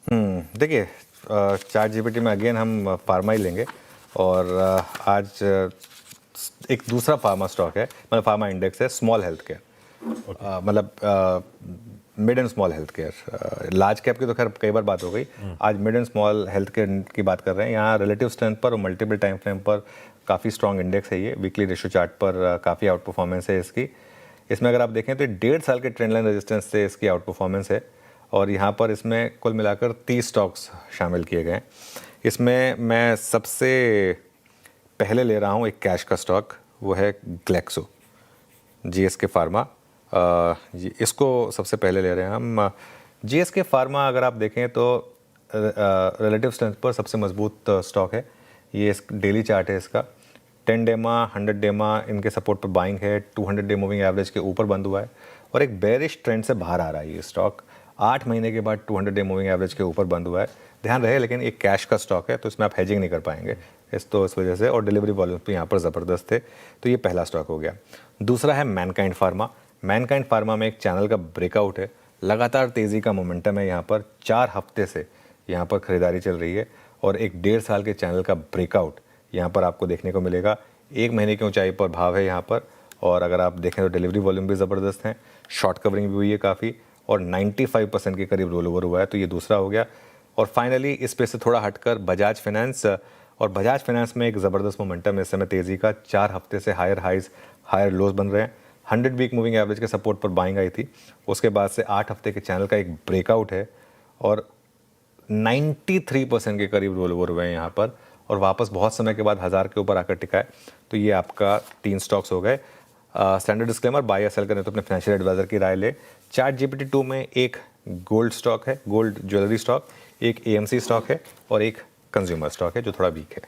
देखिए, chat GPT में again हम फार्मा ही लेंगे और आज एक दूसरा फार्मा स्टॉक है, मतलब फार्मा इंडेक्स है, स्मॉल हेल्थ केयर। मतलब mid and small health care. Large cap की तो खैर कई बार बात हो गई, आज mid and small health care की बात कर रहे हैं। यहाँ रिलेटिव स्ट्रेंथ पर और मल्टीपल टाइम फ्रेम पर काफ़ी स्ट्रॉन्ग इंडेक्स है। ये वीकली रेशियो चार्ट पर काफ़ी आउट परफॉर्मेंस है इसकी। इसमें अगर आप देखें तो 1.5 साल के ट्रेंड लाइन रेजिस्टेंस से इसकी आउट परफॉर्मेंस है और यहाँ पर इसमें कुल मिलाकर 30 स्टॉक्स शामिल किए गए हैं। इसमें मैं सबसे पहले ले रहा हूँ एक कैश का स्टॉक, वो है ग्लेक्सो, जीएसके फार्मा। इसको सबसे पहले ले रहे हैं हम। जीएसके फार्मा अगर आप देखें तो रिलेटिव स्ट्रेंथ पर सबसे मजबूत स्टॉक है। ये इस डेली चार्ट है इसका, 10 डेमा 100 डेमा इनके सपोर्ट पर बाइंग है, 200 डे मूविंग एवरेज के ऊपर बंद हुआ है और एक बेरिश ट्रेंड से बाहर आ रहा है ये स्टॉक। 8 महीने के बाद 200 डे मूविंग एवरेज के ऊपर बंद हुआ है। ध्यान रहे लेकिन एक कैश का स्टॉक है तो इसमें आप हेजिंग नहीं कर पाएंगे इस वजह से, और डिलीवरी वॉल्यूम भी यहाँ पर ज़बरदस्त थे। तो ये पहला स्टॉक हो गया। दूसरा है मैनकाइंड फार्मा। मैनकाइंड फार्मा में एक चैनल का ब्रेकआउट है, लगातार तेज़ी का मोमेंटम है यहाँ पर। 4 हफ्ते से यहाँ पर खरीदारी चल रही है और एक 1.5 साल के चैनल का ब्रेकआउट यहाँ पर आपको देखने को मिलेगा। 1 महीने की ऊंचाई पर भाव है यहाँ पर, और अगर आप देखें तो डिलीवरी वॉल्यूम भी ज़बरदस्त हैं, शॉर्ट कवरिंग भी हुई है काफ़ी और 95% के करीब रोल ओवर हुआ है। तो ये दूसरा हो गया। और फाइनली इस पे से थोड़ा हटकर बजाज फाइनेंस, और बजाज फाइनेंस में एक ज़बरदस्त मोमेंटम है इस समय तेज़ी का। 4 हफ्ते से हायर हाइज हायर लोज बन रहे हैं। 100 वीक मूविंग एवरेज के सपोर्ट पर बाइंग आई थी, उसके बाद से 8 हफ्ते के चैनल का एक ब्रेकआउट है और 93% के करीब रोल ओवर हुए हैं यहाँ पर, और वापस बहुत समय के बाद 1000 के ऊपर आकर टिका है। तो ये आपका 3 स्टॉक्स हो गए। स्टैंडर्ड डिस्क्लेमर, बाय या सेल करने तो अपने फाइनेंशियल एडवाइजर की राय ले। चैट जीपीटी 2 में एक गोल्ड स्टॉक है, गोल्ड ज्वेलरी स्टॉक, एक एएमसी स्टॉक है और एक कंज्यूमर स्टॉक है जो थोड़ा वीक है।